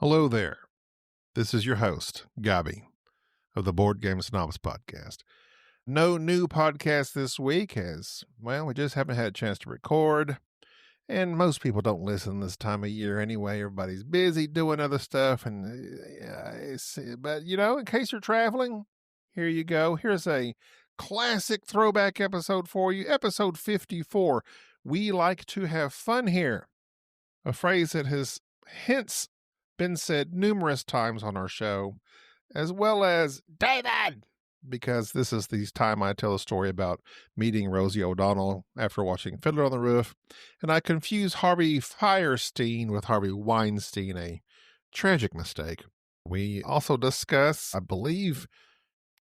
Hello there. This is your host, Gabi, of the Board Game Snobs podcast. No new podcast this week as, well, we just haven't had a chance to record. And most people don't listen this time of year anyway. Everybody's busy doing other stuff. But, in case you're traveling, here you go. Here's a classic throwback episode for you. Episode 54. We like to have fun here. A phrase that has hence been said numerous times on our show, as well as David, because this is the time I tell a story about meeting Rosie O'Donnell after watching Fiddler on the Roof, and I confuse Harvey Fierstein with Harvey Weinstein, a tragic mistake. We also discuss, I believe,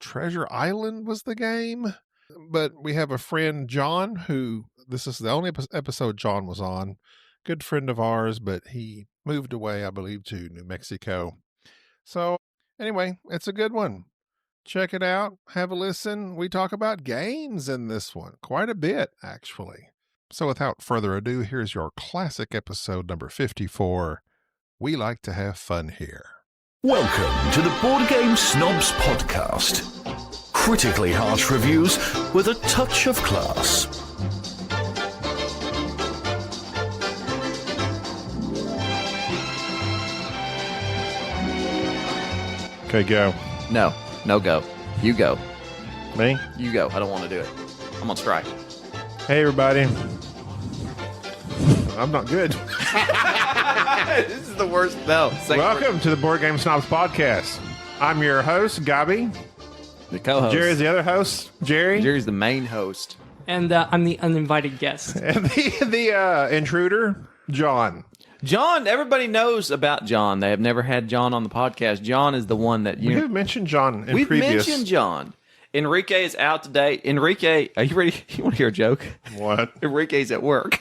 Treasure Island was the game, but we have a friend, John, who, this is the only episode John was on, good friend of ours, but he moved away, I believe, to New Mexico. So, anyway, it's a good one. Check it out. Have a listen. We talk about games in this one. Quite a bit, actually. So, without further ado, here's your classic episode number 54. We like to have fun here. Welcome to the Board Game Snobs podcast. Critically harsh reviews with a touch of class. Okay, go. No, go. You go. Me? You go. I don't want to do it. I'm on strike. Hey, everybody. I'm not good. This is the worst. No. Welcome to the Board Game Snobs podcast. I'm your host, Gabi. The co-host. Jerry's the other host. Jerry's the main host. And I'm the uninvited guest. And the intruder, John. John, everybody knows about John. They have never had John on the podcast. John is the one that We have mentioned John in We've previous... mentioned John. Enrique is out today. Enrique, are you ready? You want to hear a joke? What? Enrique's at work.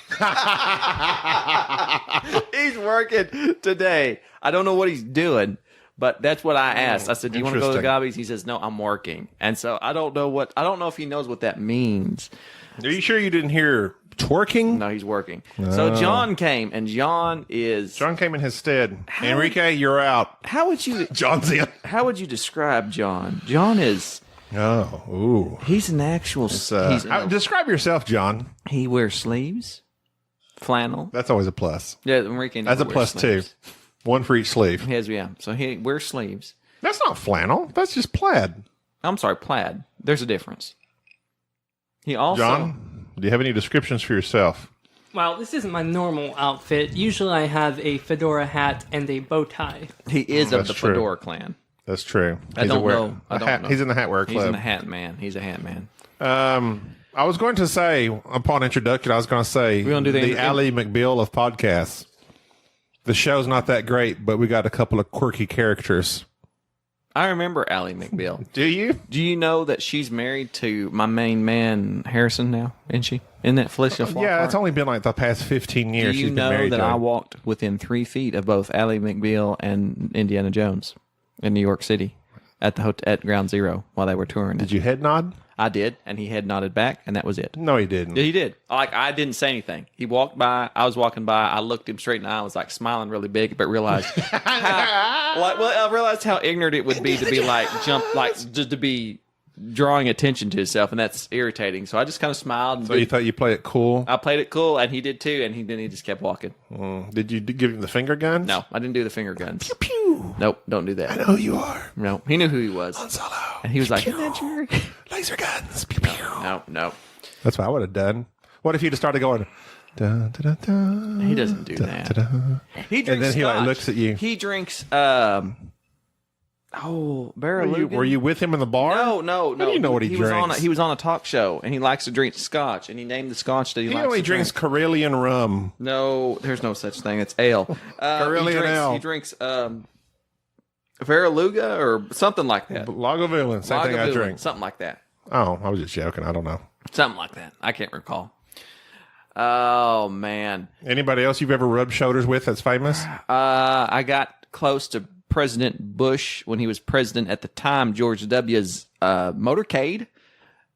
He's working today. I don't know what he's doing, but that's what I asked. I said, do you want to go to the Gobbies? He says, no, I'm working. And so I don't know if he knows what that means. Are you sure you didn't hear twerking? No, he's working. So John came, and John came in his stead. Enrique, you're out. How would you... John's in. How would you describe John? John is... Oh, ooh. He's an actual... describe yourself, John. He wears sleeves, flannel. That's always a plus. Yeah, Enrique That's a plus sleeves. too. One for each sleeve. He has, yeah. So he wears sleeves. That's not flannel. That's just plaid. I'm sorry, plaid. There's a difference. He also... John, do you have any descriptions for yourself? Well, this isn't my normal outfit. Usually I have a fedora hat and a bow tie. He is of the true. Fedora clan. That's true. I don't know. He's in the hat wear club. He's in the hat man. He's a hat man. I was going to say, upon introduction, I was going to say We're gonna do the Ally McBeal of podcasts. The show's not that great, but we got a couple of quirky characters. I remember Ally McBeal. Do you? Do you know that she's married to my main man, Harrison, now? Isn't she? Isn't that Felicia Flockhart? Yeah, it's only been like the past 15 years she's been married. Do you know that to I him. walked within 3 feet of both Ally McBeal and Indiana Jones in New York City at Ground Zero while they were touring? Did you head nod? I did, and he head nodded back, and that was it. No, he didn't. Yeah, he did. Like, I didn't say anything. He walked by. I was walking by. I looked him straight in the eye. I was like smiling really big, but realized I realized how ignorant it would be to be like just to be drawing attention to himself, and that's irritating. So I just kind of smiled. And So you thought you played it cool? I played it cool, and he did too. And then he just kept walking. Did you give him the finger guns? No, I didn't do the finger guns. Pew pew. Nope, don't do that. I know who you are. No, he knew who he was. Han Solo. And he was like, Pew. "Isn't that Jerry?" Laser guns. Pew pew. No. That's what I would have done. What if he just started going? Da, da, da, da, He doesn't do that. da, da. He drinks And then he like scotch. looks at you. He drinks. Barra Were you with him in the bar? No. How do you know what he drinks? He was on a talk show, and he likes to drink scotch, and he named the scotch that he He likes only to drinks drink. Karelian rum. No, there's no such thing. It's ale. Karelian ale. He drinks Veraluga or something like that. Lagavulin, same thing I Lagavulin, drink. something like that. Oh, I was just joking. I don't know. Something like that. I can't recall. Oh, man. Anybody else you've ever rubbed shoulders with that's famous? I got close to President Bush when he was president at the time, George W.'s motorcade.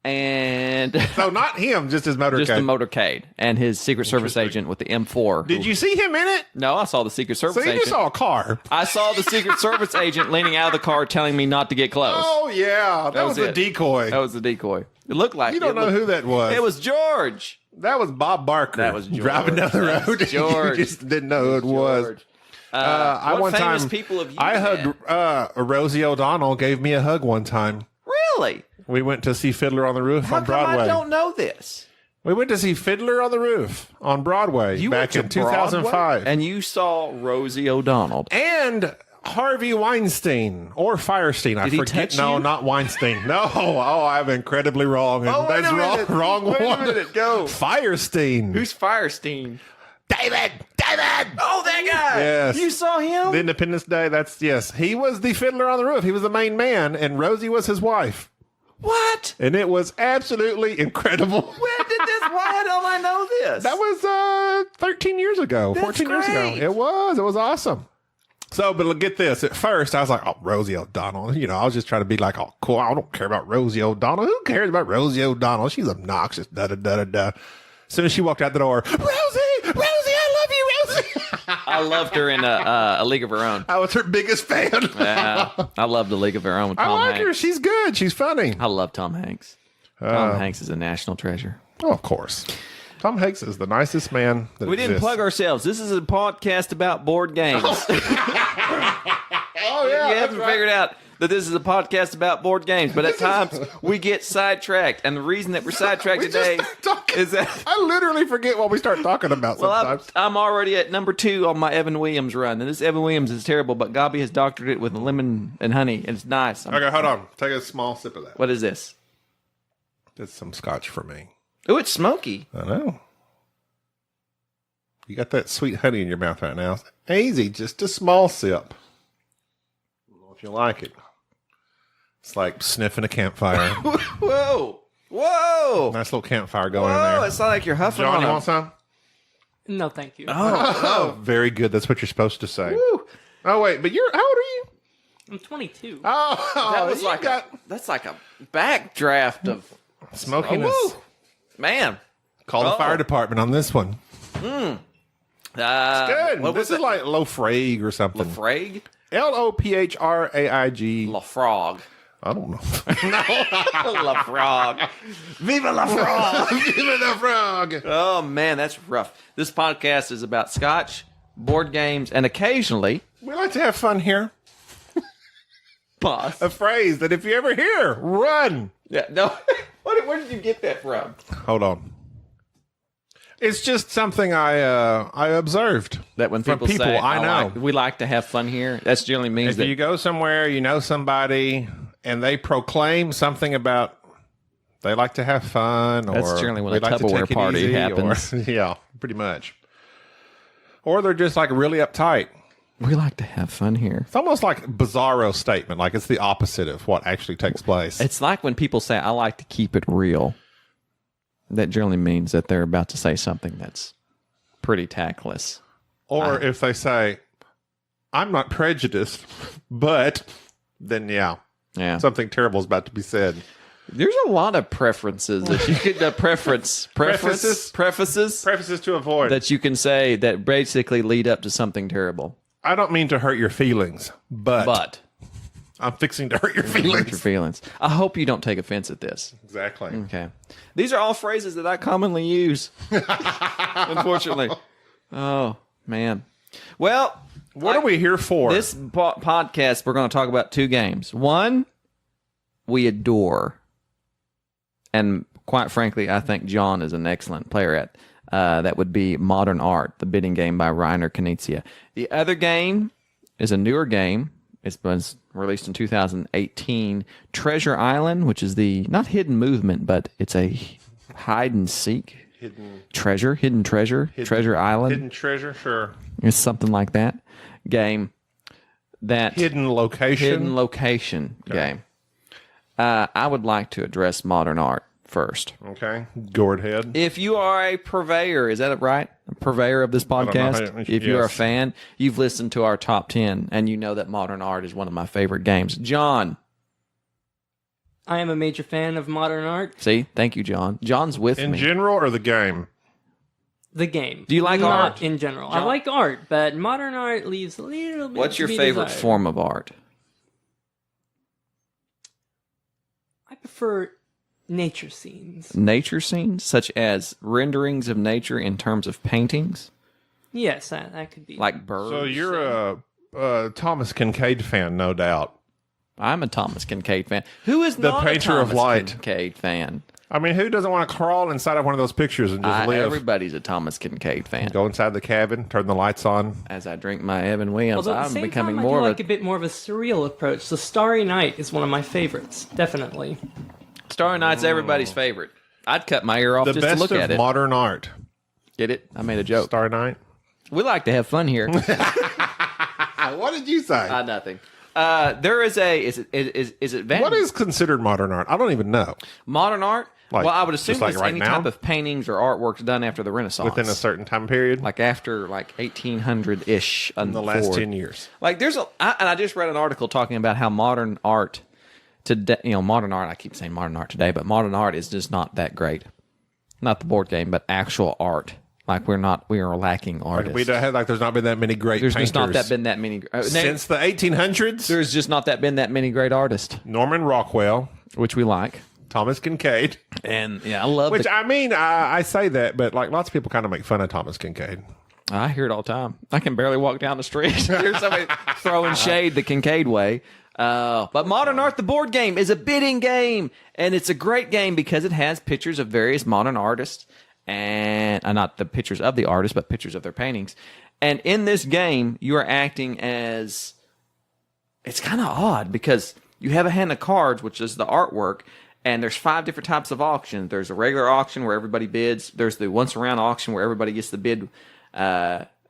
and So not him, just his motorcade. just the motorcade and his Secret Service agent with the M4. Did you see him in it? No, I saw the Secret Service So you agent. just saw a car. I saw the Secret Service agent leaning out of the car telling me not to get close. Oh, yeah. That was a it. decoy. That was the decoy. It looked like You don't know who that was. It was George. That was Bob Barker. That was George. Driving down the That's road. George. You just didn't know who it was. George. I what one famous time, people have you I met? hugged Rosie O'Donnell gave me a hug one time. Really? We went to see Fiddler on the Roof How on come Broadway. I don't know this? We went to see Fiddler on the Roof on Broadway You back in went to 2005. Broadway? And you saw Rosie O'Donnell. And Harvey Weinstein or Fierstein. I Did he forget. touch No, you? not Weinstein. No. Oh, I'm incredibly wrong. Oh, wait That's a minute. wrong Wait a one. minute. Go. Fierstein. Who's Fierstein? David? Oh, that guy. Yes. You saw him? The Independence Day. Yes. He was the Fiddler on the Roof. He was the main man, and Rosie was his wife. What? And it was absolutely incredible. When did this? Why don't I know this? That was 13 years ago, That's 14 years ago. great. It was awesome. So, but get this. At first, I was like, oh, Rosie O'Donnell. You know, I was just trying to be like, oh, cool. I don't care about Rosie O'Donnell. Who cares about Rosie O'Donnell? She's obnoxious. Da-da-da-da-da. As soon as she walked out the door, Rosie, I love you, Rosie. I loved her in A League of Her Own. I was her biggest fan. I loved A League of Her Own with I Tom like her. Hanks. She's good. She's funny. I love Tom Hanks. Tom Hanks is a national treasure. Oh, of course. Tom Hanks is the nicest man that We didn't exists. plug ourselves. This is a podcast about board games. Oh, yeah. You that's haven't right. figured out that this is a podcast about board games, but at times we get sidetracked. And the reason that we're sidetracked We just today start talking. is that I literally forget what we start talking about sometimes. I'm already at number 2 on my Evan Williams run. And this Evan Williams is terrible, but Gabi has doctored it with lemon and honey, and it's nice. Okay, hold on. Take a small sip of that. What is this? That's some scotch for me. Oh, it's smoky. I know. You got that sweet honey in your mouth right now. Easy, just a small sip. I don't know if you like it. It's like sniffing a campfire. Whoa. Whoa. Nice little campfire going in Whoa, there. it's not like you're huffing John, on you a- want some? No, thank you. Oh, very good. That's what you're supposed to say. Woo. Oh, wait, but how old are you? I'm 22. Oh, That was you like that's like a backdraft of smokiness. Woo. Man. Call the fire department on this one. Good. Good. This is like Lofraig or something. Lafraig? Lopphraig. Lafrog. I don't know. Lafrog. Viva la frog. Viva the frog. Oh man, that's rough. This podcast is about scotch, board games, and occasionally We like to have fun here. boss. A phrase that if you ever hear, run. Yeah, no. Where did you get that from? Hold on. It's just something I observed. That when From people, say, I know. we like to have fun here, that generally means If that you go somewhere, you know somebody, and they proclaim something about they like to have fun, or That's generally when we a like to Tupperware take it party easy, happens. or- yeah, pretty much. Or they're just like really uptight. we like to have fun here. It's almost like a bizarro statement, like it's the opposite of what actually takes place. It's like when people say, I like to keep it real. That generally means that they're about to say something that's pretty tactless. Or if they say, I'm not prejudiced, but then, yeah, Yeah. something terrible is about to be said. There's a lot of preferences that you could prefaces Prefaces to avoid. that you can say that basically lead up to something terrible. I don't mean to hurt your feelings, but I'm fixing to hurt your Hurt your feelings. feelings. I hope you don't take offense at this. Exactly. Okay. These are all phrases that I commonly use. Unfortunately. Oh, man. Well, What are we here for? this podcast, we're going to talk about 2 games. One, we adore. And quite frankly, I think John is an excellent player at. That would be Modern Art, the bidding game by Reiner Knizia. The other game is a newer game. It was released in 2018. Treasure Island, which is the, not hidden movement, but it's a hide and seek. Hidden treasure. Treasure Island. Hidden treasure, sure. It's something like that. Game. That Hidden location. game. I would like to address Modern Art first. Okay. Gourd head. If you are a purveyor, is that right? A purveyor of this don't know podcast? how- If you're a yes. fan, you've listened to our top 10, and you know that Modern Art is one of my favorite games. John, I am a major fan of modern art. See? Thank you, John. John's with In me. general or the game? The game. Do you like Not art? in general. John? I like art, but modern art leaves a little bit What's your to be favorite desired. form of art? I prefer nature scenes. Nature scenes, such as renderings of nature in terms of paintings, Yes, that could be. like birds. So you're a Thomas Kincaid fan, no doubt. I'm a Thomas Kincaid fan. Who is The not painter a of Thomas light. Kincaid fan? I mean, who doesn't want to crawl inside of one of those pictures and just live? Everybody's a Thomas Kincaid fan. Go inside the cabin, turn the lights on. As I drink my Evan Williams, Although at the I'm same becoming time, more I do of like a bit more of a surreal approach. The Starry Night is one of my favorites, definitely. Starry Night's everybody's favorite. I'd cut my ear off The just to best look of at it. modern art. Get it? I made a joke. Star Night. We like to have fun here. What did you say? Nothing. There is a is it What is considered modern art? I don't even know. modern art? Like, Well, I would assume just like it's right any now? type of paintings or artworks done after the Renaissance, Within a certain time period? like after 1800 ish. in the last 10 years. Like there's and I just read an article talking about how modern art today, modern art. I keep saying modern art today, but modern art is just not that great. Not the board game, but actual art. Like we are lacking artists. We don't have, there's not been that many great There's painters. just not been that many. Since the 1800s? There's just not been that many great artists, Norman Rockwell, which we like. Thomas Kincaid. And yeah, I love Which, I mean, I say that, but like lots of people kind of make fun of Thomas Kincaid. I hear it all the time. I can barely walk down the street. Here's somebody throwing shade the Kincaid way. But Modern Art, the board game, is a bidding game. And it's a great game because it has pictures of various modern artists. And not the pictures of the artists, but pictures of their paintings. And in this game, you are acting as... It's kind of odd because you have a hand of cards, which is the artwork. And there's 5 different types of auction. There's a regular auction where everybody bids. There's the once around auction where everybody gets the bid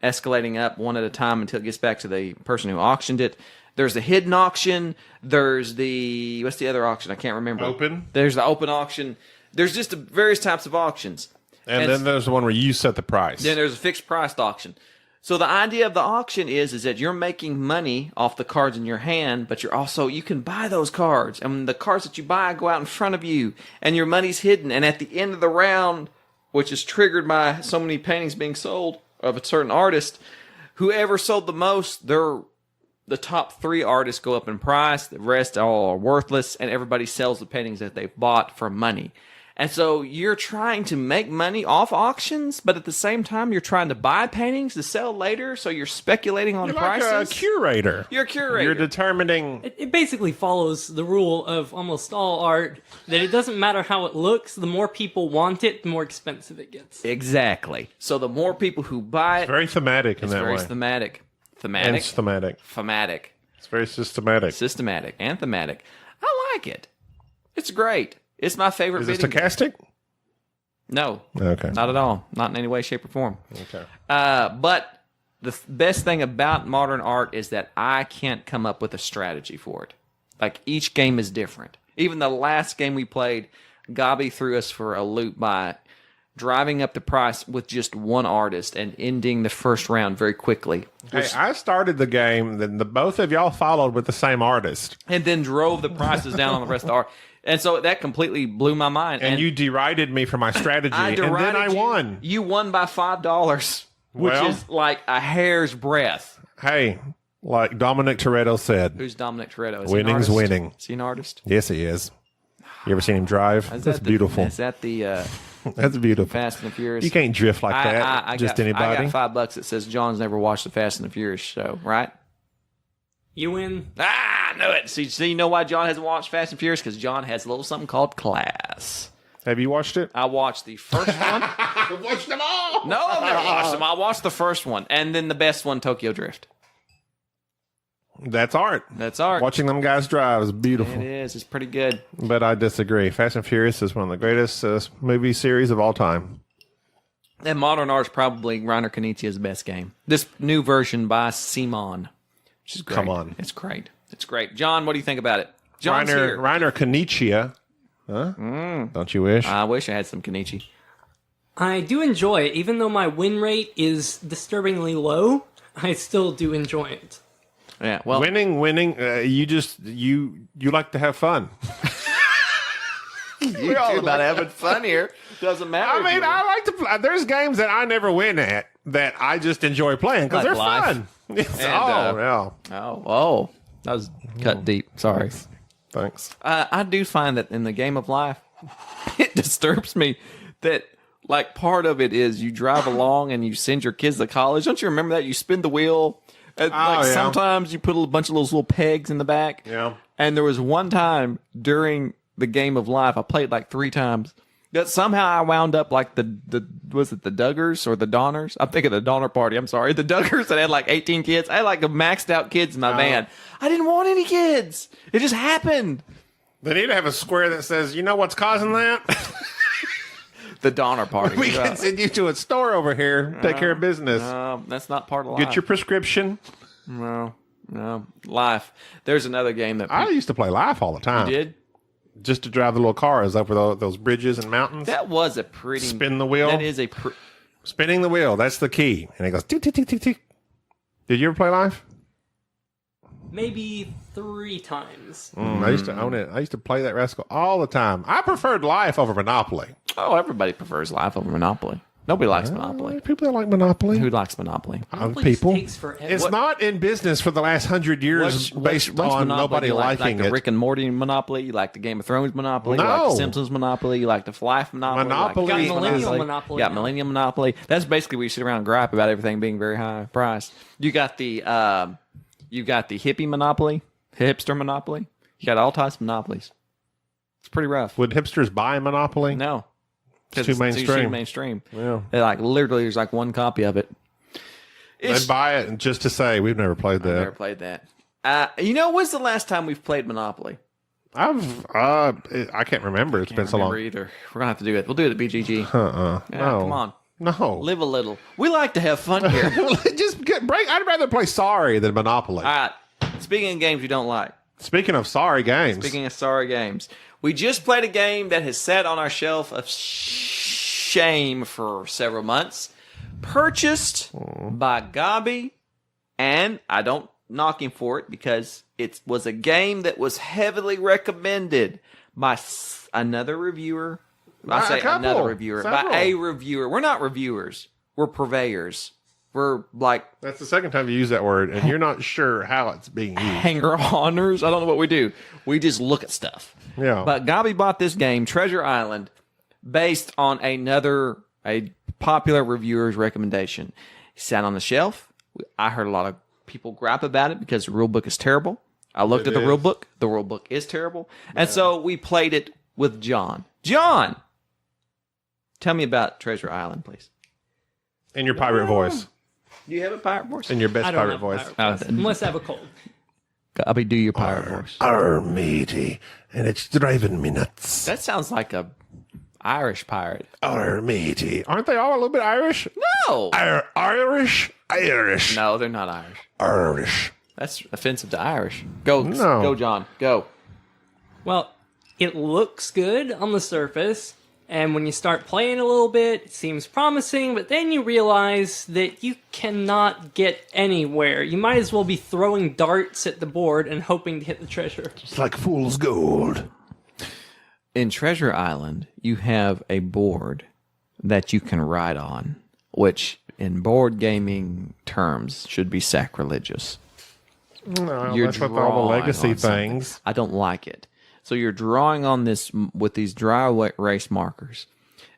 escalating up one at a time until it gets back to the person who auctioned it. There's the hidden auction. There's the... What's the other auction? I can't remember. Open? There's the open auction. There's just various types of auctions. And then there's the one where you set the price. Then there's a fixed priced auction. So the idea of the auction is that you're making money off the cards in your hand, but you can buy those cards. And the cards that you buy go out in front of you, and your money's hidden. And at the end of the round, which is triggered by so many paintings being sold of a certain artist, whoever sold the most, the top 3 artists go up in price. The rest all are worthless, and everybody sells the paintings that they've bought for money. And so you're trying to make money off auctions, but at the same time, you're trying to buy paintings to sell later, so you're speculating on You're prices. like a curator. You're a curator. You're determining... It basically follows the rule of almost all art that it doesn't matter how it looks. The more people want it, the more expensive it gets. Exactly. So the more people who buy it, Very thematic in it's that very way. thematic. And Thematic? it's thematic. Thematic. It's very systematic. Systematic and thematic. I like it. It's great. It's my favorite Is it bidding game. stochastic? No. Okay. Not at all. Not in any way, shape, or form. Okay. But the best thing about modern art is that I can't come up with a strategy for it. Like, each game is different. Even the last game we played, Gabi threw us for a loop by driving up the price with just one artist and ending the first round very quickly. Hey, I started the game, then both of y'all followed with the same artist. And then drove the prices down on the rest of the art. And so that completely blew my mind. And you derided me for my strategy, I and then derided I you. won. You won by $5, which Well- is like a hair's breadth. Hey, like Dominic Toretto said, Who's Dominic Toretto? Is Winning's he an artist? winning. Is he an artist? yes, he is. You ever seen him drive? Is That's that the- beautiful. Is that the That's beautiful. Fast and the Furious? You can't drift like that. I just got, anybody. I got $5 that says John's never watched the Fast and the Furious show, right? You win. I knew it. See, you know why John hasn't watched Fast and Furious? Because John has a little something called class. Have you watched it? I watched the first one. I've watched them all. No, I've never watched them. I watched the first one, and then the best one, Tokyo Drift. That's art. That's art. Watching them guys drive is beautiful. It is. It's pretty good. But I disagree. Fast and Furious is one of the greatest movie series of all time. And Modern Art's probably Reiner Knizia's best game. This new version by Simon, which is great. Come on. It's great. It's great. John, what do you think about it? John's here. Reiner Knizia. Huh? Don't you wish? I wish I had some Kenichi. I do enjoy it, even though my win rate is disturbingly low. I still do enjoy it. Yeah, well, winning. You like to have fun. We're all about having fun here. Doesn't matter. I mean, I like to play. There's games that I never win at that I just enjoy playing because they're fun. Oh, that was cut deep. Sorry. Thanks. I do find that in the game of life, it disturbs me that like part of it is you drive along and you send your kids to college. Don't you remember that? You spin the wheel. And, sometimes you put a bunch of those little pegs in the back. Yeah. And there was one time during the game of life, I played like 3 times, that somehow I wound up like was it the Duggars or the Donners? I'm thinking the Donner Party. I'm sorry. The Duggars that had like 18 kids. I had like a maxed out kids in my van. I didn't want any kids. It just happened. They need to have a square that says, you know what's causing that? The Donner Party. We can send you to a store over here. Take care of business. No, that's not part of life. Get your prescription. No. Life. There's another game that I used to play Life all the time. You did? Just to drive the little cars over those bridges and mountains. That was a pretty... Spin the wheel. That is a... Spinning the wheel. That's the key. And it goes... Tick, tick, tick, tick, tick. Did you ever play Life? Maybe 3 times. I used to own it. I used to play that rascal all the time. I preferred Life over Monopoly. Oh, everybody prefers Life over Monopoly. Nobody likes Monopoly. People that like Monopoly. Who likes Monopoly? People. Takes forever. It's not in business for the last 100 years based on nobody liking like it. the Rick and Morty Monopoly? You like the Game of Thrones Monopoly? You like the Simpsons Monopoly? You like the Life Monopoly? Monopoly. Got Millennium Monopoly. Yeah, Millennium Monopoly. That's basically where you sit around and gripe about everything being very high priced. You got the hippie Monopoly, hipster Monopoly. You got all types of monopolies. It's pretty rough. Would hipsters buy Monopoly? No. It's too mainstream. Too mainstream. Yeah. They're like literally there's like one copy of it. They buy it just to say we've never played that. I've never played that. When's the last time we've played Monopoly? I can't remember. It's been so long. Either. We're gonna have to do it. We'll do it at BGG. No. Come on. No. Live a little. We like to have fun here. Just get break. I'd rather play Sorry than Monopoly. All right. Speaking of games you don't like. Speaking of sorry games. We just played a game that has sat on our shelf of shame for several months. Purchased by Gabi, and I don't knock him for it because it was a game that was heavily recommended by another reviewer. I say another reviewer. By a reviewer. We're not reviewers. We're purveyors. We're like... That's the second time you use that word, and you're not sure how it's being used. Hanger-oners. I don't know what we do. We just look at stuff. Yeah. But Gabi bought this game, Treasure Island, based on a popular reviewer's recommendation. It sat on the shelf. I heard a lot of people gripe about it because the rule book is terrible. I looked at the rule book. The rule book is terrible. And so we played it with John. John! Tell me about Treasure Island, please. In your pirate voice. Do you have a pirate voice? In your best pirate voice. Unless I have a cold. Gabi, do your pirate voice. Matey, and it's driving me nuts. That sounds like a Irish pirate. Matey. Aren't they all a little bit Irish? No. Irish? No, they're not Irish. Irish. That's offensive to Irish. Go, John. Go. Well, it looks good on the surface, and when you start playing a little bit, it seems promising, but then you realize that you cannot get anywhere. You might as well be throwing darts at the board and hoping to hit the treasure. It's like fool's gold. In Treasure Island, you have a board that you can ride on, which in board gaming terms should be sacrilegious. No, that's with all the legacy things. I don't like it. So you're drawing on this with these dry erase markers.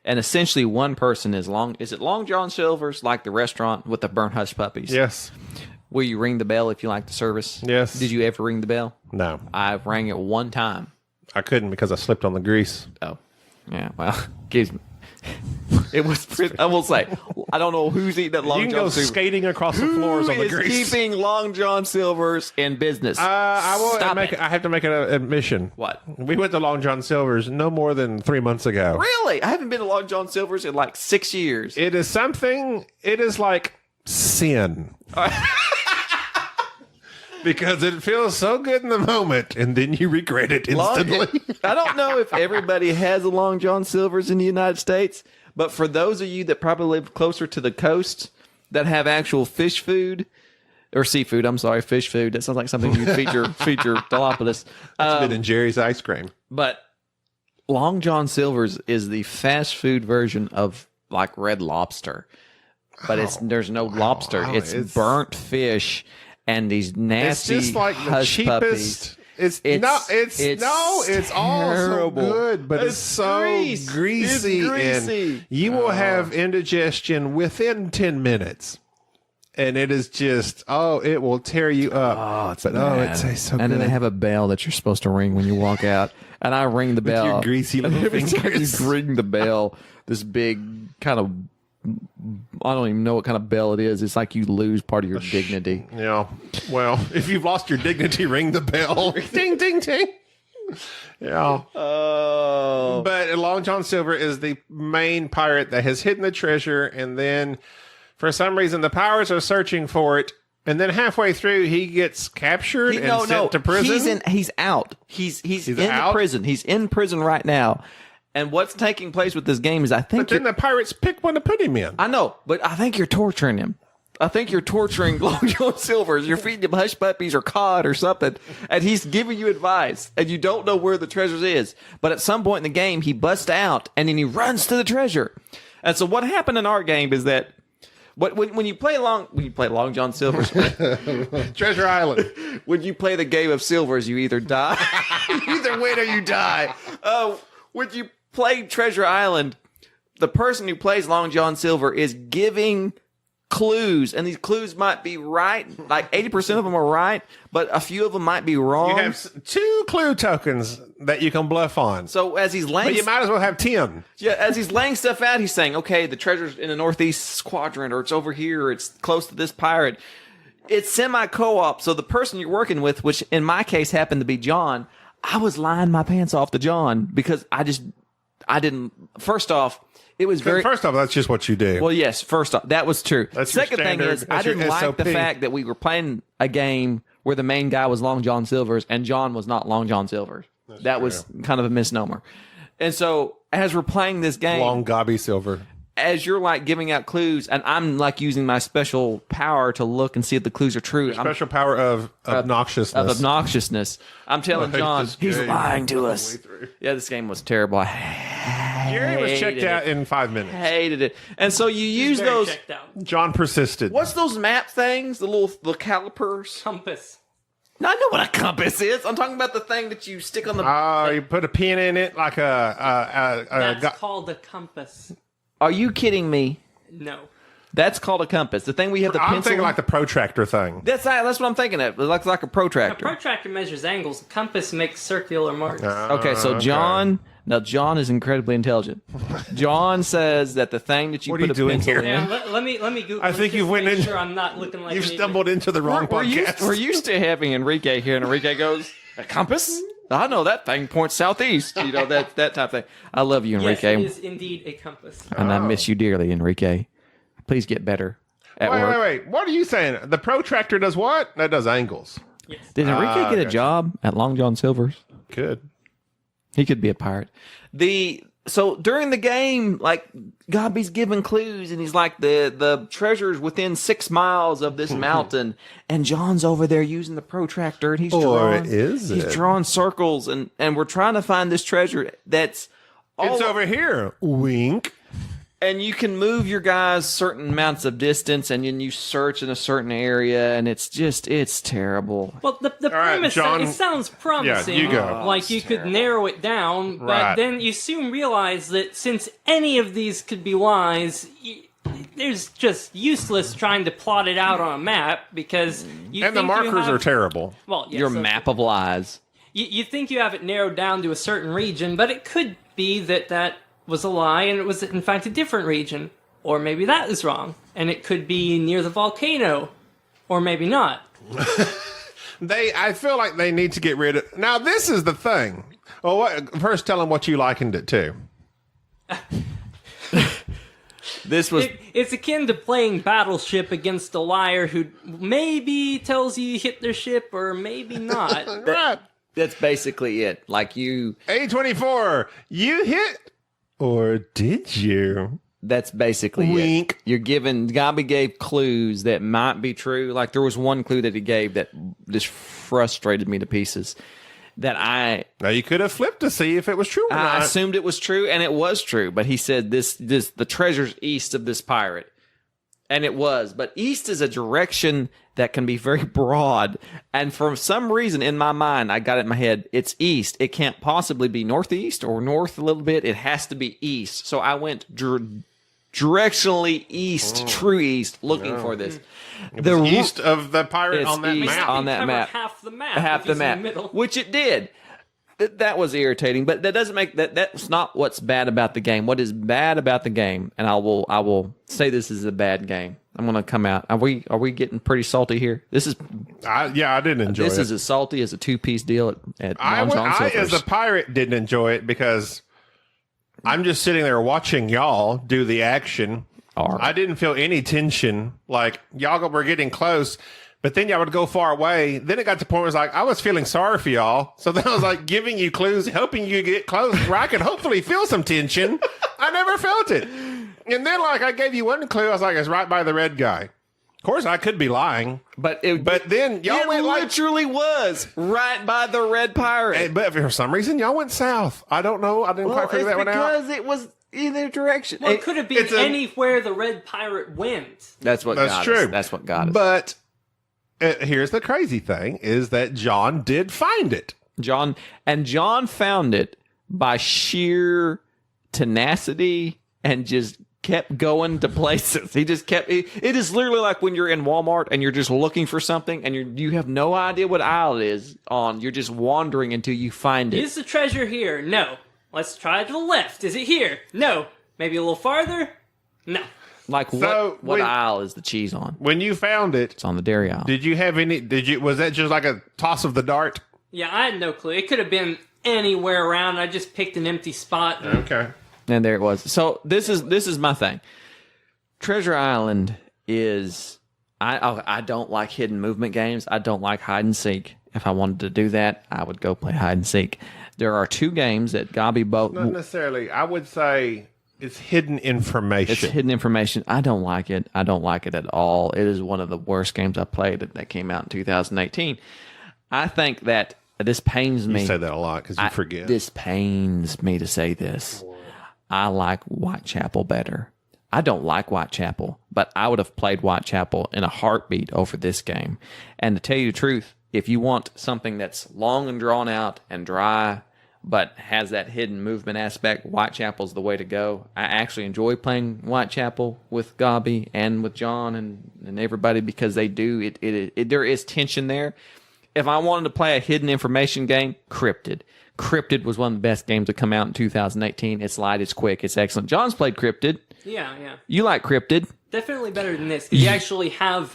And essentially one person is it Long John Silver's, like the restaurant with the burnt hush puppies? Yes. Will you ring the bell if you like the service? Yes. Did you ever ring the bell? No. I rang it one time. I couldn't because I slipped on the grease. Oh. Yeah, well, gives me. It was. I will say, I don't know who's eating that Long John Silver. You can go skating across the floors on the grease. Who is keeping Long John Silver's in business? I have to make an admission. What? We went to Long John Silver's no more than 3 months ago. Really? I haven't been to Long John Silver's in like 6 years. It is something. It is like sin. Because it feels so good in the moment, and then you regret it instantly. I don't know if everybody has a Long John Silver's in the United States, but for those of you that probably live closer to the coast that have actual fish food, or seafood, I'm sorry, fish food. That sounds like something you feature Dilopoulos. It's been in Jerry's ice cream. But Long John Silver's is the fast food version of like Red Lobster, but there's no lobster. Wow, It's burnt fish and these nasty it's just like the hush cheapest. puppies. It's all so terrible. good, but it's so greasy, It's greasy. and you will have indigestion within 10 minutes. And it is just, it will tear you up. It tastes so good. And then they have a bell that you're supposed to ring when you walk out. And I ring the bell. your greasy little Every time fingers. you ring the bell, this big kind of, I don't even know what kind of bell it is. It's like you lose part of your dignity. Yeah. Well, if you've lost your dignity, ring the bell. Ding, ding, ding. Yeah. Oh. But Long John Silver is the main pirate that has hidden the treasure, and then for some reason the pirates are searching for it, and then halfway through he gets captured and sent to prison. He's out. He's in out? the prison. He's in prison right now. And what's taking place with this game is But then the pirates pick one to put him in. I know, but I think you're torturing him. I think you're torturing Long John Silver's. You're feeding him hush puppies or cod or something, and he's giving you advice, and you don't know where the treasure is. But at some point in the game, he busts out, and then he runs to the treasure. And so what happened in our game is that when you play Long John Silver's, Treasure Island. when you play the game of Silvers, you either die, you either win or you die. When you play Treasure Island, the person who plays Long John Silver is giving clues, and these clues might be right, like 80% of them are right, but a few of them might be wrong. You have 2 clue tokens that you can bluff on. So as he's laying, But you might as well have 10. as he's laying stuff out, he's saying, "Okay, the treasure's in the northeast quadrant, or it's over here, or it's close to this pirate." It's semi-co-op, so the person you're working with, which in my case happened to be John, I was lying my pants off to John because I didn't. First off, it was very. First off, that's just what you do. Well, yes. First off, that was true. That's your Second thing standard- is, I that's your didn't like the SOP. fact that we were playing a game where the main guy was Long John Silver's and John was not Long John Silver's. That was kind of a misnomer. And so, as we're playing this game, Long Gobby Silver. as you're like giving out clues, and I'm like using my special power to look and see if the clues are true. Special power of obnoxiousness. Of obnoxiousness. I'm telling I hate John, this he's game lying to all the us. way through. Yeah, this game was terrible. I Jerry was checked hated out it. in 5 minutes. Hated it. And so you use Very those. checked out. John persisted. What's those map things? The calipers? Compass. No, I know what a compass is. I'm talking about the thing that you stick on the. Oh, you put a pin in it like That's called a compass. Are you kidding me? No. That's called a compass. The thing we have the I'm pencil. thinking like the protractor thing. That's what I'm thinking of. Like a A protractor. protractor measures angles. A compass makes circular marks. Okay, so John. Now John is incredibly intelligent. John says that the thing that you What are put you a doing pencil here? in. Yeah, let me Google. I think this you to went make in- Sure, I'm not looking like You've an idiot. stumbled into the wrong podcast. We're used to having Enrique here, and Enrique goes, "A compass? I know that thing points southeast." You know that type of thing. I love you, Yes, Enrique, it is indeed a compass. and I miss you dearly, Enrique. Please get better at work. Wait. What are you saying? The protractor does what? That does angles. Yes. Did Enrique get a okay. job at Long John Silver's? Good. He could be a pirate. So during the game, like Gobby's giving clues, and he's like the treasure's within 6 miles of this mountain, and John's over there using the protractor, and he's drawing circles, and we're trying to find this treasure that's It's over here. Wink. and you can move your guys certain amounts of distance, and then you search in a certain area, and it's terrible. Well, the right, premise, John. it sounds promising. Yeah, you go. Like you could narrow it down, but Right. then you soon realize that since any of these could be lies, there's just useless trying to plot it out on a map because you And the think you markers have- are terrible. Well, yes, Your that's- map of lies. You think you have it narrowed down to a certain region, but it could be that was a lie and it was in fact a different region. Or maybe that is wrong, and it could be near the volcano. Or maybe not. I feel like they need to get rid of... Now, this is the thing. Well, first tell them what you likened it to. This was It's akin to playing Battleship against a liar who maybe tells you hit their ship or maybe not. Right. that's basically it. Like you. A24, you hit... Or did you? That's basically Wink. it. You're giving. Gobby gave clues that might be true. Like there was one clue that he gave that just frustrated me to pieces. that Now, you could have flipped to see if it was true or I not. assumed it was true, and it was true. But he said the treasure's east of this pirate. And it was. But east is a direction that can be very broad. And for some reason in my mind, I got it in my head, it's east. It can't possibly be northeast or north a little bit. It has to be east. So I went directionally east, true east, looking for this. It was east of the pirate on that map. On that map. Half the map. Half the map. Which it did. That was irritating, but that doesn't make that's not what's bad about the game. What is bad about the game, and I will say this is a bad game. I'm going to come out. Are we getting pretty salty here? This is I didn't enjoy it. This is as salty as a 2-piece deal at I as a pirate didn't enjoy it because I'm just sitting there watching y'all do the action. I didn't feel any tension. Like y'all were getting close. But then y'all would go far away. Then it got to the point where it was like, I was feeling sorry for y'all. So then I was like giving you clues, helping you get close where I could hopefully feel some tension. I never felt it. And then like I gave you one clue. I was like, it's right by the red guy. Of course, I could be lying. But then y'all went like... It literally was right by the red pirate. But for some reason, y'all went south. I don't know. I didn't quite figure that one out. Because it was either direction. Well, it could have been anywhere the red pirate went. That's what got true. us. That's what got us. But... here's the crazy thing is that John did find it. John found it by sheer tenacity and just kept going to places. He just kept it is literally like when you're in Walmart and you're just looking for something and you have no idea what aisle it is on. You're just wandering until you find it. Is the treasure here? No. Let's try to the left. Is it here? No. Maybe a little farther? No. Like what aisle is the cheese on? When you found it, it's on the dairy aisle. Did you have any? Was that just like a toss of the dart? Yeah, I had no clue. It could have been anywhere around. I just picked an empty spot. Okay, and there it was. So this is my thing. Treasure Island is I don't like hidden movement games. I don't like hide and seek. If I wanted to do that, I would go play hide and seek. There are 2 games that Gabi both. Not necessarily. I would say. It's hidden information. It's hidden information. I don't like it. I don't like it at all. It is one of the worst games I played that came out in 2018. I think that this pains me. You say that a lot because you forget. This pains me to say this. I like Whitechapel better. I don't like Whitechapel, but I would have played Whitechapel in a heartbeat over this game. And to tell you the truth, if you want something that's long and drawn out and dry, but has that hidden movement aspect, Whitechapel's the way to go. I actually enjoy playing Whitechapel with Gabi and with John and everybody because they do. There is tension there. If I wanted to play a hidden information game, Cryptid. Cryptid was one of the best games to come out in 2018. It's light, it's quick, it's excellent. John's played Cryptid. Yeah. You like Cryptid. Definitely better than this, because you actually have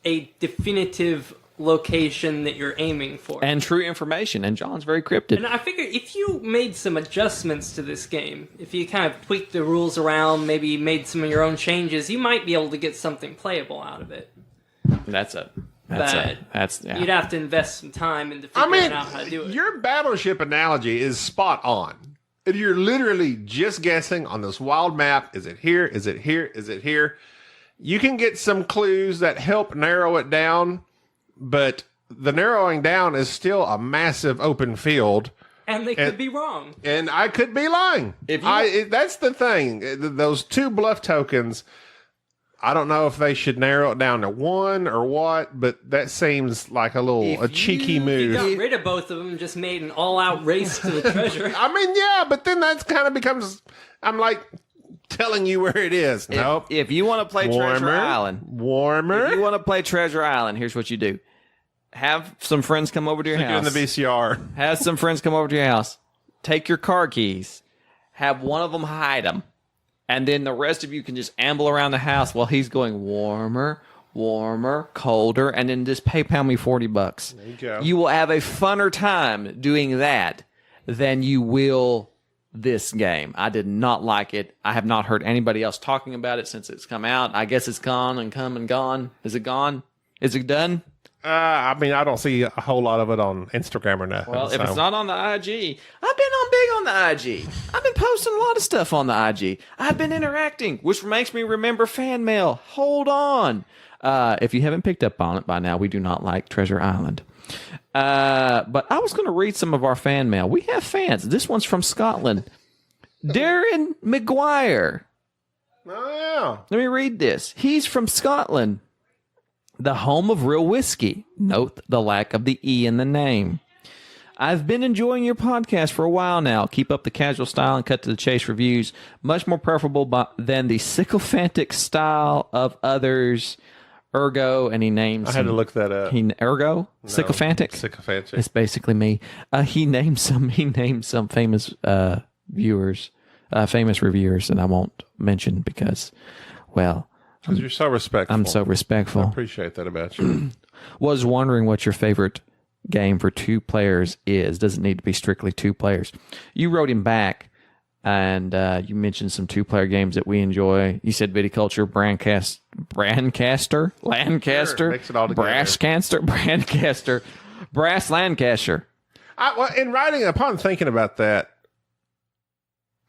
a definitive location that you're aiming for. And true information, and John's very Cryptid. And I figure if you made some adjustments to this game, if you kind of tweaked the rules around, maybe made some of your own changes, you might be able to get something playable out of it. You'd have to invest some time into figuring out how to do it. Your battleship analogy is spot on. You're literally just guessing on this wild map. Is it here? Is it here? Is it here? You can get some clues that help narrow it down, but the narrowing down is still a massive open field. And they could be wrong. And I could be lying. That's the thing. Those 2 bluff tokens, I don't know if they should narrow it down to 1 or what, but that seems like a cheeky move. If you got rid of both of them and just made an all-out race to the treasure. I mean, yeah, but then that kind of becomes, I'm like telling you where it is. Nope. If you want to play Treasure Island. If you want to play Treasure Island, here's what you do. Have some friends come over to your house. In the VCR. Have some friends come over to your house. Take your car keys. Have one of them hide them. And then the rest of you can just amble around the house while he's going warmer, colder, and then just PayPal me $40. There you go. You will have a funner time doing that than you will this game. I did not like it. I have not heard anybody else talking about it since it's come out. I guess it's gone and come and gone. Is it gone? Is it done? I mean, I don't see a whole lot of it on Instagram or nothing. Well, if it's not on the IG, I've been on big on the IG. I've been posting a lot of stuff on the IG. I've been interacting, which makes me remember fan mail. Hold on. If you haven't picked up on it by now, we do not like Treasure Island. But I was going to read some of our fan mail. We have fans. This one's from Scotland. Darren McGuire. Oh, yeah. Let me read this. He's from Scotland, the home of real whiskey. Note the lack of the E in the name. I've been enjoying your podcast for a while now. Keep up the casual style and cut to the chase reviews. Much more preferable than the sycophantic style of others. Ergo, and he names... I had to look that up. Ergo? No, sycophantic? Sycophantic. It's basically me. He named some famous viewers, famous reviewers, and I won't mention because, well... Because you're so respectful. I'm so respectful. I appreciate that about you. Was wondering what your favorite game for 2 players is. Doesn't need to be strictly 2 players. You wrote him back, and you mentioned some 2-player games that we enjoy. You said Viticulture, Lancaster, Sure, mix it all together. Brass Lancaster. In writing, upon thinking about that,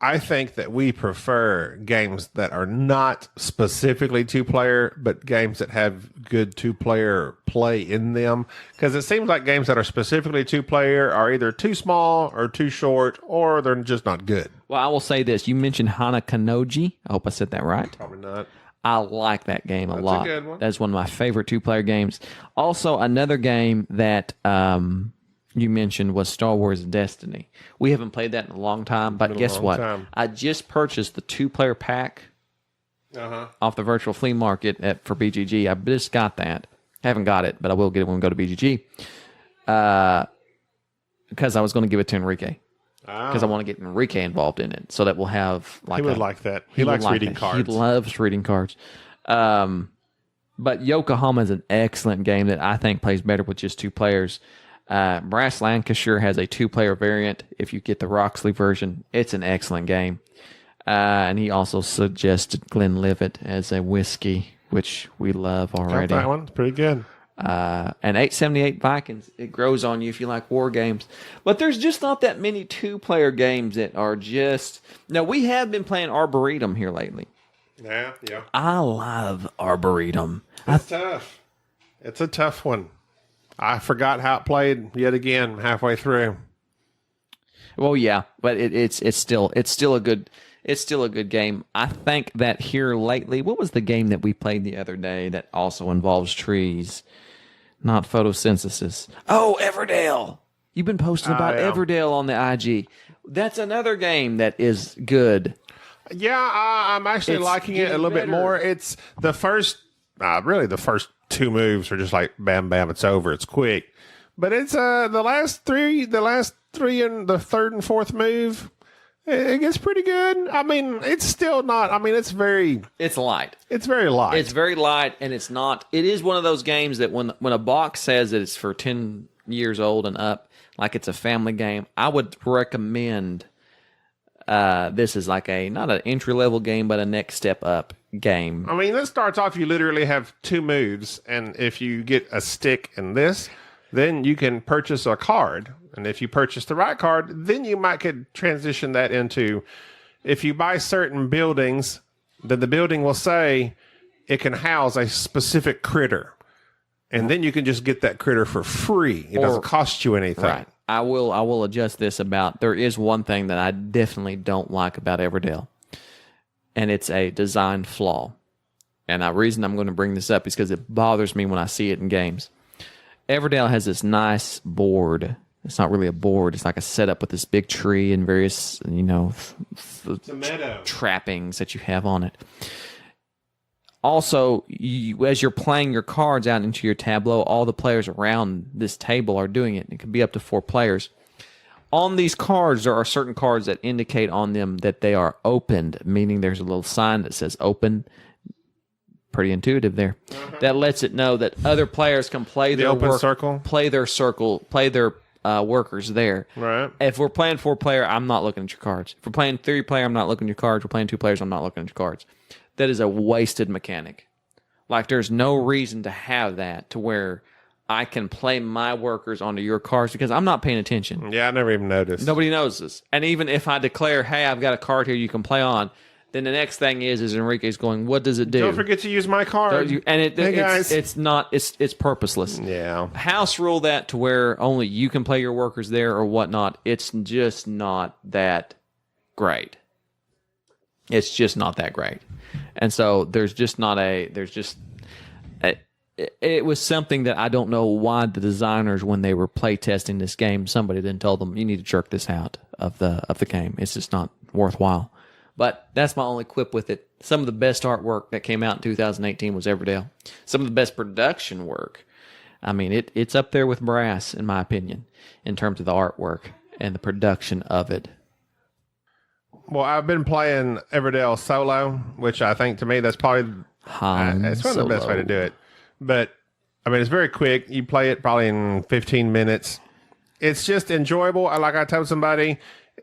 I think that we prefer games that are not specifically 2-player, but games that have good 2-player play in them. Because it seems like games that are specifically 2-player are either too small or too short, or they're just not good. Well, I will say this. You mentioned Hanakanoji. I hope I said that right. Probably not. I like that game a lot. That's a good one. That's one of my favorite 2-player games. Also, another game that you mentioned was Star Wars Destiny. We haven't played that in a long time, but guess what? I just purchased the 2-player pack off the virtual flea market for BGG. I just got that. Haven't got it, but I will get it when we go to BGG. Because I was going to give it to Enrique. Because I want to get Enrique involved in it, so that we'll have like he would like that. He likes reading cards. He loves reading cards. But Yokohama is an excellent game that I think plays better with just 2 players. Brass Lancashire has a 2-player variant. If you get the Roxley version, it's an excellent game. And he also suggested Glenlivet as a whiskey, which we love already. Got that one. It's pretty good. And 878 Vikings, it grows on you if you like war games. But there's just not that many 2-player games that are just... Now, we have been playing Arboretum here lately. Yeah. I love Arboretum. It's tough. It's a tough one. I forgot how it played yet again halfway through. Well, yeah, but it's still a good game. I think that here lately, what was the game that we played the other day that also involves trees, not photosynthesis? Oh, Everdale. You've been posting about Everdale on the IG. That's another game that is good. Yeah, I'm actually liking it a little bit more. It's the first 2 moves are just like bam, bam, it's over. It's quick. But it's the last three and the third and fourth move, it gets pretty good. I mean, it's still not, it's light. It's light. It's very light. It's very light, and it's not, it is one of those games that when a box says that it's for 10 years old and up, like it's a family game, I would recommend this is like not an entry-level game, but a next step up game. This starts off, you literally have 2 moves, and if you get a stick in this, then you can purchase a card. And if you purchase the right card, then you could transition that into, if you buy certain buildings, then the building will say it can house a specific critter. And then you can just get that critter for free. It doesn't cost you anything. Right. I will adjust this there is one thing that I definitely don't like about Everdale, and it's a design flaw. And the reason I'm going to bring this up is because it bothers me when I see it in games. Everdale has this nice board. It's not really a board. It's like a setup with this big tree and various, trappings that you have on it. Also, as you're playing your cards out into your tableau, all the players around this table are doing it. It can be up to 4 players. On these cards, there are certain cards that indicate on them that they are opened, meaning there's a little sign that says open. Pretty intuitive there. That lets it know that other players can play their circle, play their workers there. Right. If we're playing 4-player, I'm not looking at your cards. If we're playing 3-player, I'm not looking at your cards. If we're playing 2 players, I'm not looking at your cards. That is a wasted mechanic. Like, there's no reason to have that to where I can play my workers onto your cards because I'm not paying attention. Yeah, I never even noticed. Nobody knows this. And even if I declare, hey, I've got a card here you can play on, Then the next thing is Enrique's going, what does it do? Don't forget to use my card. It's purposeless. Yeah. House rule that to where only you can play your workers there or whatnot. It's just not that great. It's just not that great. And so it was something that I don't know why the designers, when they were play testing this game, somebody didn't tell them, you need to jerk this out of the game. It's just not worthwhile. But that's my only quip with it. Some of the best artwork that came out in 2018 was Everdell. Some of the best production work. I mean, it's up there with Brass, in my opinion, in terms of the artwork and the production of it. Well, I've been playing Everdell solo, which I think to me that's probably it's one of the best way to do it. But I mean, it's very quick. You play it probably in 15 minutes. It's just enjoyable. Like I told somebody,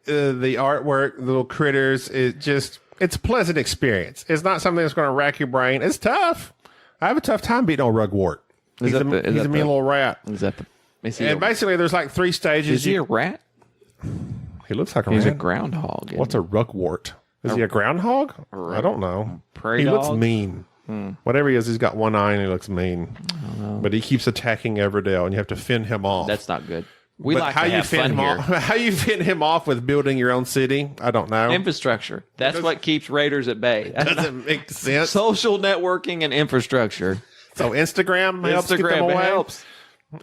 the artwork, the little critters, it's a pleasant experience. It's not something that's going to rack your brain. It's tough. I have a tough time beating on Rugwort. He's a mean little rat. And basically, there's like 3 stages. Is he a rat? He looks like a He's rat. a groundhog. What's a Rugwort? Is he a groundhog? I don't know. Prairie He dog? looks mean. Whatever he is, he's got one eye and he looks mean. But he keeps attacking Everdell, and you have to fend him off. That's not good. How you fend him off with building your own city? I don't know. Infrastructure. That's what keeps raiders at bay. Doesn't make sense. Social networking and infrastructure. So Instagram helps keep them away. Helps.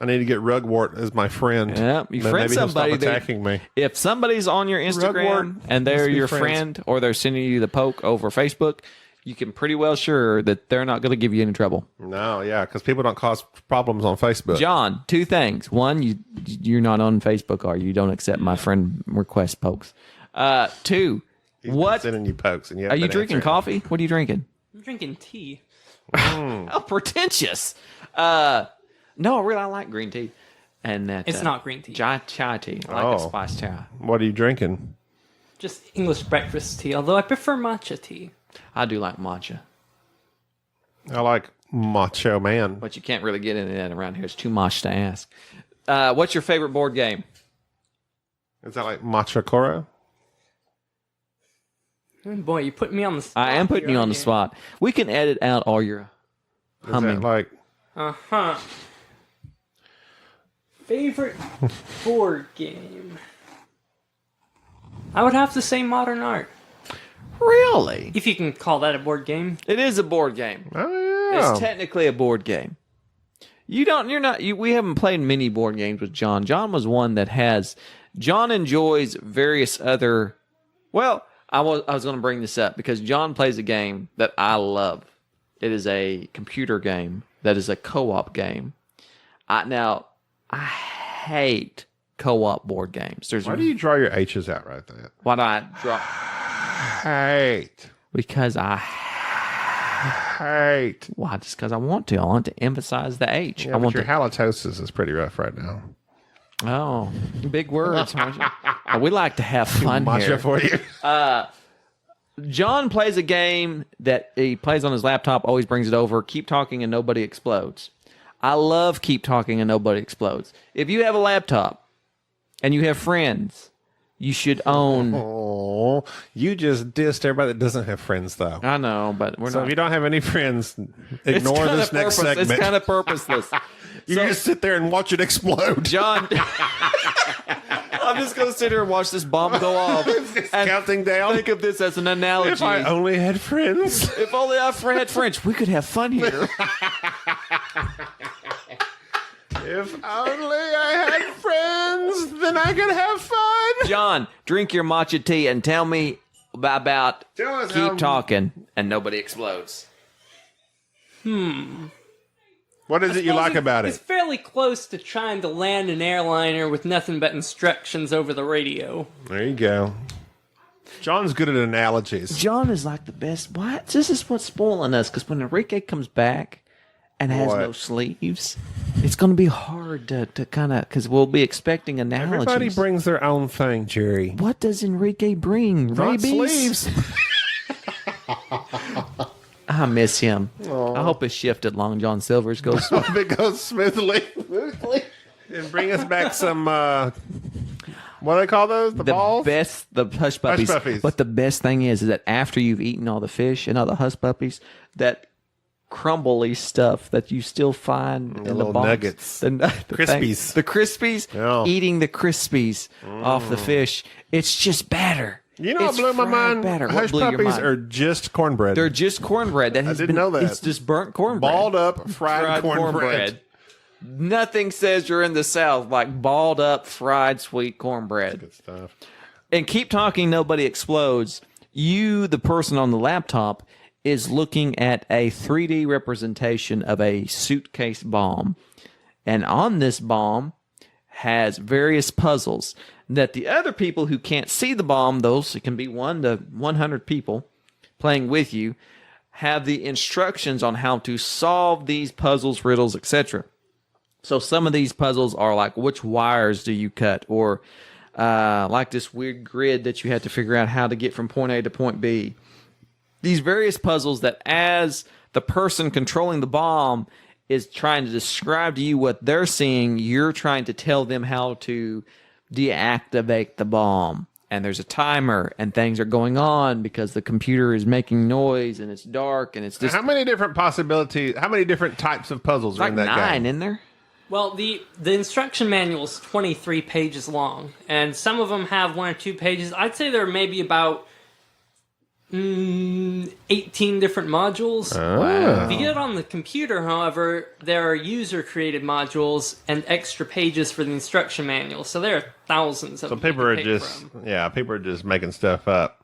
I need to get Rugwort as my friend. Yeah, you friend maybe somebody. He'll stop attacking me. If somebody's on your Instagram and they're your friend, or they're sending you the poke over Facebook, you can pretty well sure that they're not going to give you any trouble. No, yeah, because people don't cause problems on Facebook. John, 2 things. One, you're not on Facebook, are you? You don't accept my friend request pokes. 2, He's sending you pokes, and are you drinking coffee? What are you drinking? I'm drinking tea. How pretentious. No, really, I like green tea. And that It's not green tea. Chai tea. I like a spiced chai. What are you drinking? Just English breakfast tea, although I prefer matcha tea. I do like matcha. I like Macho Man. But you can't really get into that around here. It's too much to ask. What's your favorite board game? Is that like Matcha Koro? Boy, you put me on the spot. I am putting you on the spot. We can edit out all your humming. Is that like... Uh-huh. Favorite board game? I would have to say Modern Art. Really? If you can call that a board game. It is a board game. Oh, yeah. It's technically a board game. We haven't played many board games with John. John was one that John enjoys various other, I was going to bring this up because John plays a game that I love. It is a computer game that is a co-op game. I hate co-op board games. Why do you draw your H's out right there? Why do I draw? Hate. Because I hate. Why? Just because I want to. I want to emphasize the H. Yeah, your halitosis is pretty rough right now. Oh, big words. We like to have fun here. For you. John plays a game that he plays on his laptop, always brings it over. Keep talking and nobody explodes. I love Keep Talking and Nobody Explodes. If you have a laptop and you have friends, you should own... Oh, you just dissed everybody that doesn't have friends, though. I know, but we're not... So if you don't have any friends, ignore this next segment. It's kind of purposeless. You just sit there and watch it explode. John... I'm just going to sit here and watch this bomb go off. And counting down. Think of this as an analogy. If I only had friends. If only I had friends, we could have fun here. If only I had friends, then I could have fun. John, drink your matcha tea and tell me about Keep Talking and Nobody Explodes. What is it you like about It's it? fairly close to trying to land an airliner with nothing but instructions over the radio. There you go. John's good at analogies. John is like the best. What? This is what's spoiling us, because when Enrique comes back and has no sleeves, it's going to be hard to kind of, because we'll be expecting analogies. Everybody brings their own thing, Jerry. What does Enrique bring? Not Rabies? sleeves. I miss him. I hope his shift at Long John Silver's goes Hope it goes smoothly. And bring us back some, What do they call those? The balls? The hush puppies. Hush puppies. But the best thing is that after you've eaten all the fish and all the hush puppies, that crumbly stuff that you still find in the little box, nuggets. the Crispies. the crispies, Yeah. eating the crispies off the fish. It's just batter. You know what It's blew my fried mind? batter. What Hush blew your puppies mind? are just cornbread. They're just cornbread. That has didn't been, know that. It's just burnt cornbread. Balled up, fried cornbread. Nothing says you're in the South like balled up, fried, sweet cornbread. Good stuff. And keep talking, nobody explodes. You, the person on the laptop, is looking at a 3D representation of a suitcase bomb. And on this bomb has various puzzles that the other people who can't see the bomb, those it can be 1 to 100 people playing with you, have the instructions on how to solve these puzzles, riddles, etc. So some of these puzzles are like, which wires do you cut? Or like this weird grid that you have to figure out how to get from point A to point B. These various puzzles that as the person controlling the bomb is trying to describe to you what they're seeing, you're trying to tell them how to deactivate the bomb. And there's a timer and things are going on because the computer is making noise and it's dark and it's just How many different possibilities, how many different types of puzzles are like in that 9 game? in there. Well, the instruction manual is 23 pages long, and some of them have 1 or 2 pages. I'd say there are maybe about 18 different modules. Wow. If you get it on the computer, however, there are user-created modules and extra pages for the instruction manual. So there are thousands of So them. people you are can pick just, from. people are just making stuff up.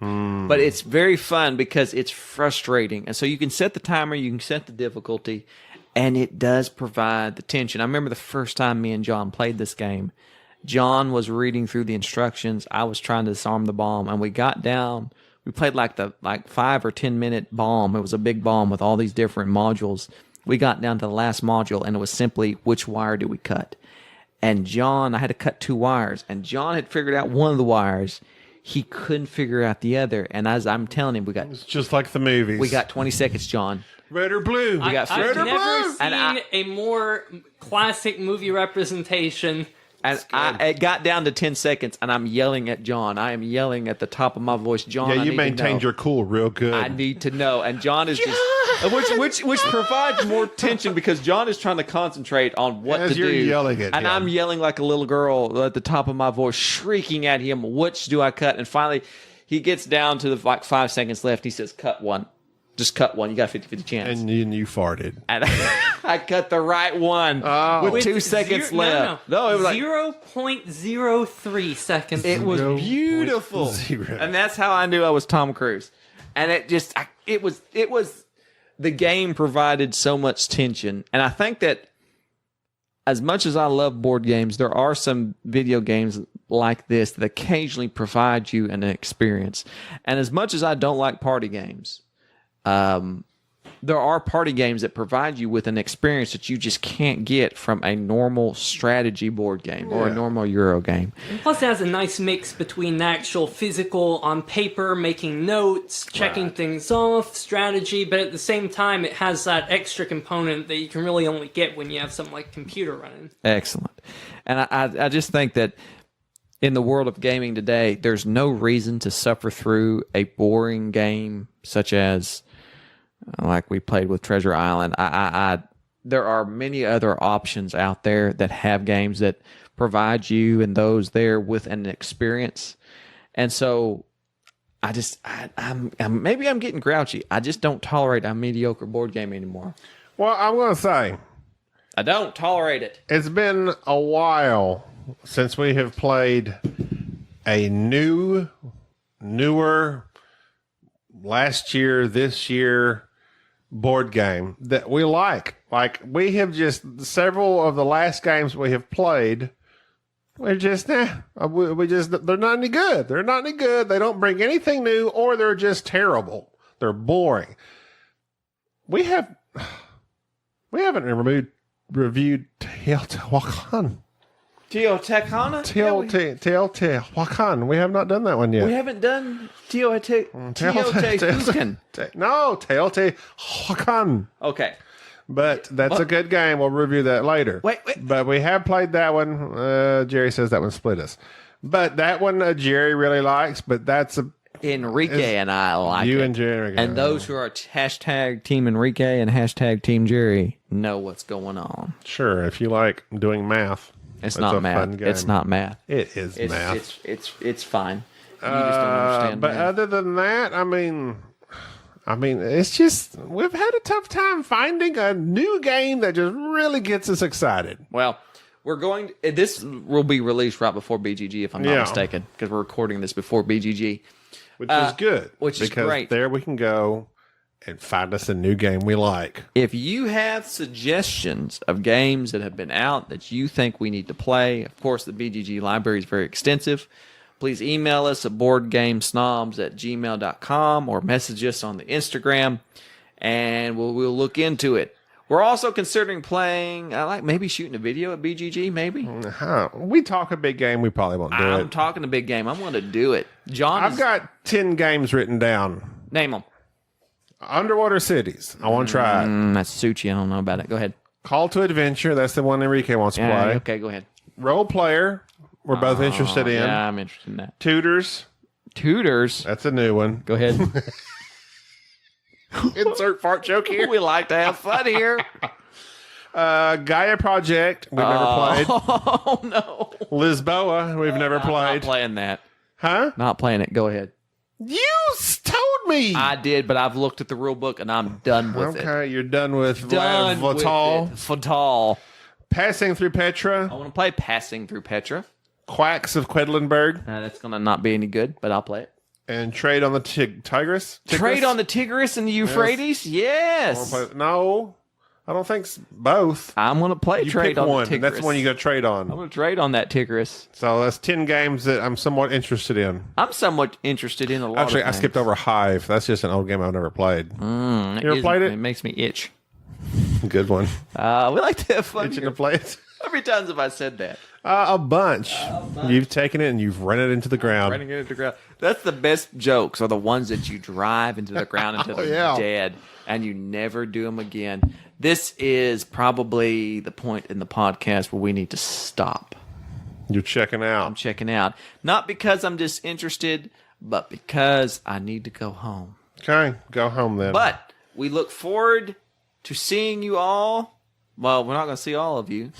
But it's very fun because it's frustrating. And so you can set the timer, you can set the difficulty, and it does provide the tension. I remember the first time me and John played this game. John was reading through the instructions. I was trying to disarm the bomb, and we got down. We played like 5 or 10 minute bomb. It was a big bomb with all these different modules. We got down to the last module, and it was simply, which wire do we cut? And John, I had to cut 2 wires, and John had figured out one of the wires. He couldn't figure out the other. And as I'm telling him, It's just like the movies. we got 20 seconds, John. red or blue. We got I've red or never blue. seen And a more classic movie representation. And it got down to 10 seconds, and I'm yelling at John. I am yelling at the top of my voice. John, Yeah, I you need to maintained know. your cool real good. I need to know. And John is just, which provides more tension because John is trying to concentrate on what As to you're do. yelling at and him. I'm yelling like a little girl at the top of my voice, shrieking at him, which do I cut? And finally, he gets down to the 5 seconds left. He says, cut one. Just cut one. You got a 50-50 chance. and you farted. And I cut the right one with 2 seconds left. No, it was like 0.03 seconds. it was beautiful, 0.0. and that's how I knew I was Tom Cruise. And it was the game provided so much tension, and I think that as much as I love board games, there are some video games like this that occasionally provide you an experience. And as much as I don't like party games, there are party games that provide you with an experience that you just can't get from a normal strategy board game or a normal Euro game. Plus, it has a nice mix between the actual physical on paper, making notes, checking things off, strategy, but at the same time, it has that extra component that you can really only get when you have something like computer running. Excellent. And I just think that in the world of gaming today, there's no reason to suffer through a boring game such as like we played with Treasure Island. There are many other options out there that have games that provide you and those there with an experience. And so I'm maybe I'm getting grouchy. I just don't tolerate a mediocre board game anymore. Well, I'm going to say, I don't tolerate it. it's been a while since we have played a newer, last year, this year board game that we like. Like, we have just, several of the last games we have played, we're just, they're not any good. They're not any good. They don't bring anything new, or they're just terrible. They're boring. We haven't reviewed Teotihuacan. Teotihuacan. We have not done that one yet. We haven't done Teotihuacan. No, Teotihuacan. Okay. But that's a good game. We'll review that later. Wait. But we have played that one. Jerry says that one split us. But that one Jerry really likes, but that's Enrique and I like you it. and Jerry. And those who are hashtag Team Enrique and hashtag Team Jerry know what's going on. Sure, if you like doing math. It's not math. It's not math. It is math. It's fine. You just don't understand but math. other than that, I mean, it's just we've had a tough time finding a new game that just really gets us excited. Well, this will be released right before BGG, if I'm not mistaken, because we're recording this before BGG. Which is good. Which is because great. There we can go and find us a new game we like. If you have suggestions of games that have been out that you think we need to play, of course, the BGG library is very extensive. Please email us at boardgamesnobs@gmail.com or message us on the Instagram, and we'll look into it. We're also considering playing, maybe shooting a video at BGG, maybe. We talk a big game, we probably won't do it. I'm talking a big game. I'm going to do it. John, I've got 10 games written down. Name them. Underwater Cities. I want to try it. That suits you. I don't know about it. Go ahead. Call to Adventure. That's the one Enrique wants to play. Okay, go ahead. Role Player. We're both interested in. Yeah, I'm interested in that. Tutors. That's a new one. Go ahead. Insert fart joke here. We like to have fun here. Gaia Project. We've never played. Oh, no. Lisboa. We've never I'm played. not playing that. Huh? Not playing it. Go ahead. You told me. I did, but I've looked at the rule book and I'm done with it. Okay, you're done with Done with Vital. it. Vital. Passing Through Petra. I want to play Passing Through Petra. Quacks of Quedlinburg. That's going to not be any good, but I'll play it. And Trade on the Tigris. Trade on the Tigris and the Euphrates? Yes. No, I don't think both. I'm going to play You Trade pick on one. the Tigris. That's the one you got to trade on. I'm going to trade on that Tigris. So that's 10 games that I'm somewhat interested in. I'm somewhat interested in a lot Actually, of I things. skipped over Hive. That's just an old game I've never played. You ever played it? It makes me itch. Good one. We like to have fun. Itching Here. to play it? How many times have I said that? A bunch. You've taken it and you've run it into the ground. Running into the ground. That's the best jokes, are the ones that you drive into the ground until they're dead, and you never do them again. This is probably the point in the podcast where we need to stop. You're checking out. I'm checking out. Not because I'm disinterested, but because I need to go home. Okay, go home then. But we look forward to seeing you all. Well, we're not going to see all of you.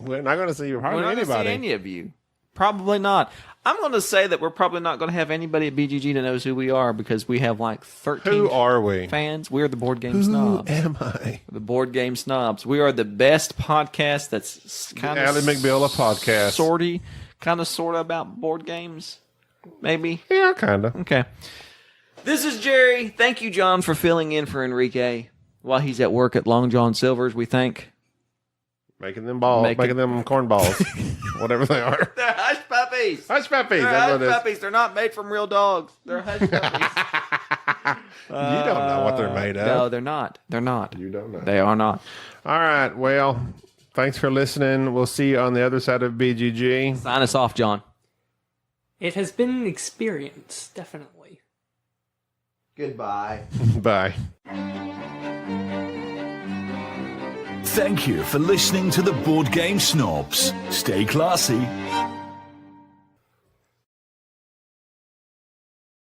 We're not going to see hardly We're not going to see anybody. any of you. Probably not. I'm going to say that we're probably not going to have anybody at BGG that knows who we are because we have like 13 Who are we? fans. We're the Board Game Snobs. Who am I? The Board Game Snobs. We are the best podcast that's kind of Ally McBeal podcast. Kind of sort of about board games. Maybe. Yeah, kind of. Okay. This is Jerry. Thank you, John, for filling in for Enrique while he's at work at Long John Silver's, we think. Making them making them corn balls. Whatever they are. They're hush puppies. Hush puppies. They're That's hush what it is. puppies. They're not made from real dogs. They're hush puppies. You don't know what they're made of. No, they're not. They're not. You don't know. They are not. All right. Well, thanks for listening. We'll see you on the other side of BGG. Sign us off, John. It has been an experience, definitely. Goodbye. Bye. Thank you for listening to the Board Game Snobs. Stay classy.